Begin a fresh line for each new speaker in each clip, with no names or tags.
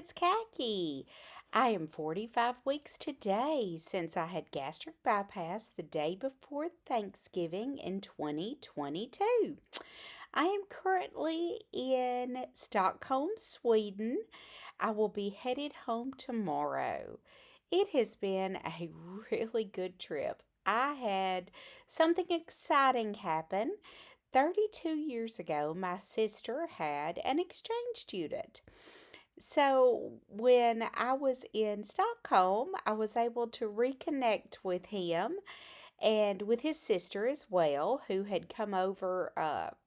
it's Khaki. I am 45 weeks today since I had gastric bypass the day before Thanksgiving in 2022. I am currently in Stockholm, Sweden. I will be headed home tomorrow. It has been a really good trip. I had something exciting happen. 32 years ago, my sister had an exchange student. So when I was in Stockholm, I was able to reconnect with him and with his sister as well, who had come over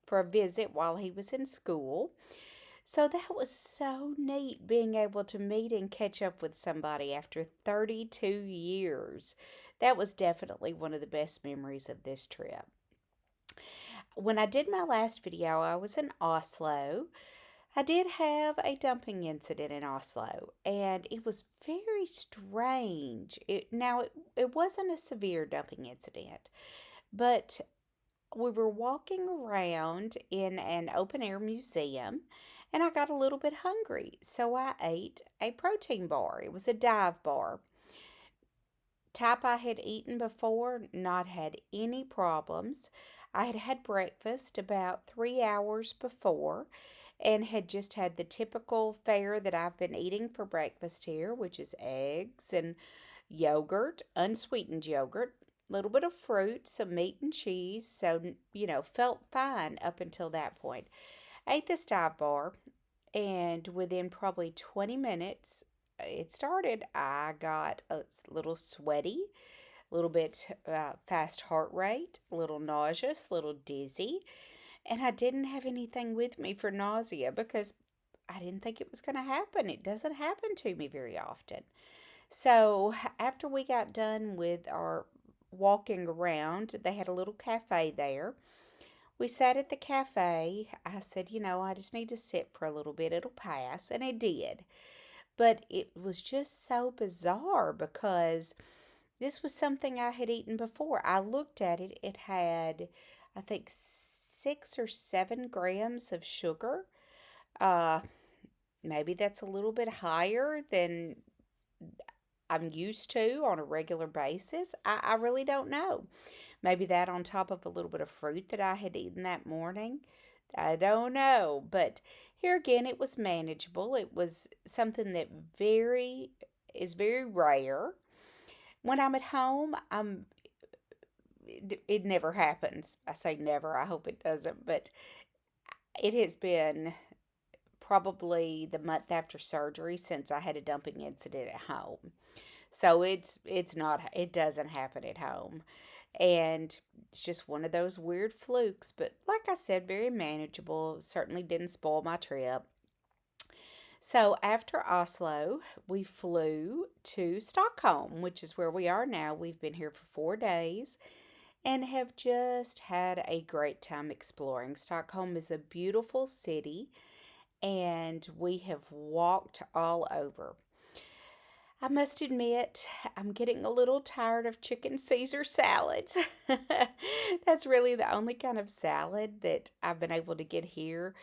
for a visit while he was in school. So that was so neat being able to meet and catch up with somebody after 32 years. That was definitely one of the best memories of this trip. When I did my last video, I was in Oslo. I did have a dumping incident in Oslo, and it was very strange. It wasn't a severe dumping incident, but we were walking around in an open air museum, and I got a little bit hungry, so I ate a protein bar. It was a dive bar. Type I had eaten before, not had any problems. I had had breakfast about 3 hours before and had just had the typical fare that I've been eating for breakfast here, which is eggs and yogurt, unsweetened yogurt, a little bit of fruit, some meat and cheese. So, felt fine up until that point. Ate this dive bar, and within probably 20 minutes, it started. I got a little sweaty, a little bit fast heart rate, a little nauseous, a little dizzy, and I didn't have anything with me for nausea because I didn't think it was going to happen. It doesn't happen to me very often. So after we got done with our walking around, they had a little cafe there. We sat at the cafe. I said, I just need to sit for a little bit. It'll pass. And it did. But it was just so bizarre because this was something I had eaten before. I looked at it. It had, I think, 6 or 7 grams of sugar. Uh, Maybe that's a little bit higher than I'm used to on a regular basis. I really don't know. Maybe that on top of a little bit of fruit that I had eaten that morning. I don't know. But here again, it was manageable. It was something that is very rare. When I'm at home, it never happens. I say never. I hope it doesn't. But it has been probably the month after surgery since I had a dumping incident at home. So it doesn't happen at home. And it's just one of those weird flukes, but like I said, very manageable. Certainly didn't spoil my trip. So after Oslo, we flew to Stockholm, which is where we are now. We've been here for 4 days and have just had a great time exploring. Stockholm is a beautiful city, and we have walked all over. I must admit, I'm getting a little tired of chicken Caesar salads. That's really the only kind of salad that I've been able to get here.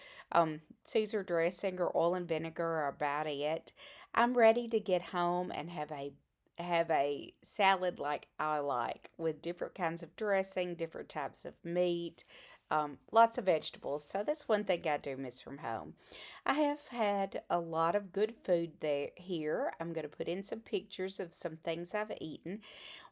Caesar dressing or oil and vinegar are about it. I'm ready to get home and have a salad like I like, with different kinds of dressing, different types of meat, lots of vegetables. So that's one thing I do miss from home. I have had a lot of good food here. I'm going to put in some pictures of some things I've eaten.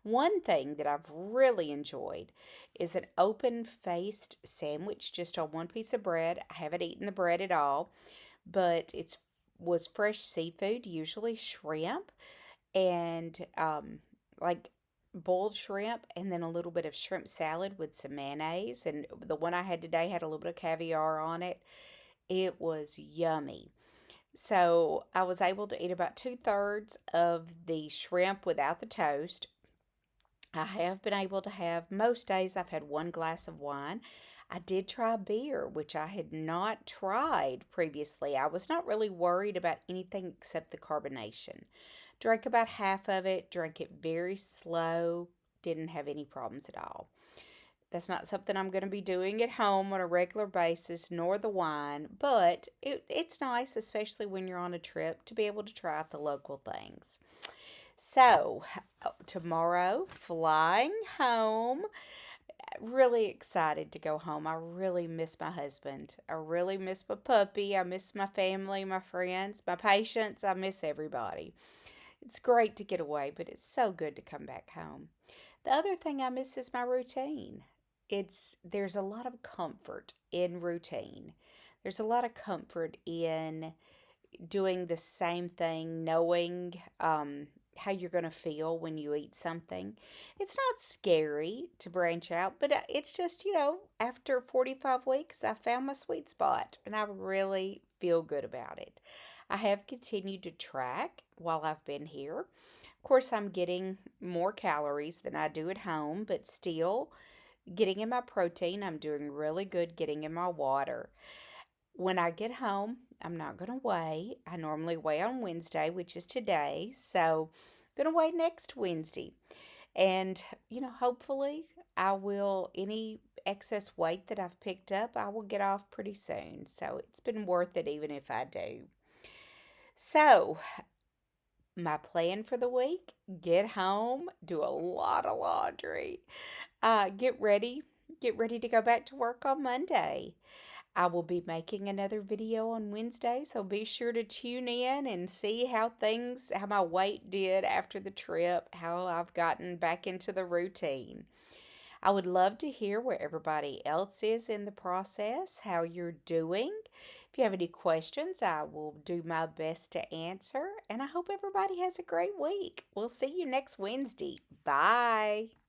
One thing that I've really enjoyed is an open-faced sandwich just on one piece of bread. I haven't eaten the bread at all, but it was fresh seafood, usually shrimp, and like boiled shrimp, and then a little bit of shrimp salad with some mayonnaise. And the one I had today had a little bit of caviar on it. It was yummy. So I was able to eat about 2/3 of the shrimp without the toast. I have been able to have, most days I've had one glass of wine. I did try beer, which I had not tried previously. I was not really worried about anything except the carbonation. Drank about half of it, drank it very slow, didn't have any problems at all. That's not something I'm going to be doing at home on a regular basis, nor the wine, but it's nice, especially when you're on a trip, to be able to try out the local things. So, tomorrow, flying home. Really excited to go home. I really miss my husband. I really miss my puppy. I miss my family, my friends, my patients. I miss everybody. It's great to get away, but it's so good to come back home. The other thing I miss is my routine. There's a lot of comfort in routine. There's a lot of comfort in doing the same thing, knowing how you're going to feel when you eat something. It's not scary to branch out, but it's just, after 45 weeks, I found my sweet spot and I really feel good about it. I have continued to track while I've been here. Of course, I'm getting more calories than I do at home, but still getting in my protein. I'm doing really good getting in my water. When I get home, I'm not going to weigh. I normally weigh on Wednesday, which is today. So I'm going to weigh next Wednesday. And, hopefully I will, any excess weight that I've picked up, I will get off pretty soon. So it's been worth it even if I do. So my plan for the week, get home, do a lot of laundry, get ready. Get ready to go back to work on Monday. I will be making another video on Wednesday, so be sure to tune in and see how my weight did after the trip, how I've gotten back into the routine. I would love to hear where everybody else is in the process, how you're doing. If you have any questions, I will do my best to answer, and I hope everybody has a great week. We'll see you next Wednesday. Bye.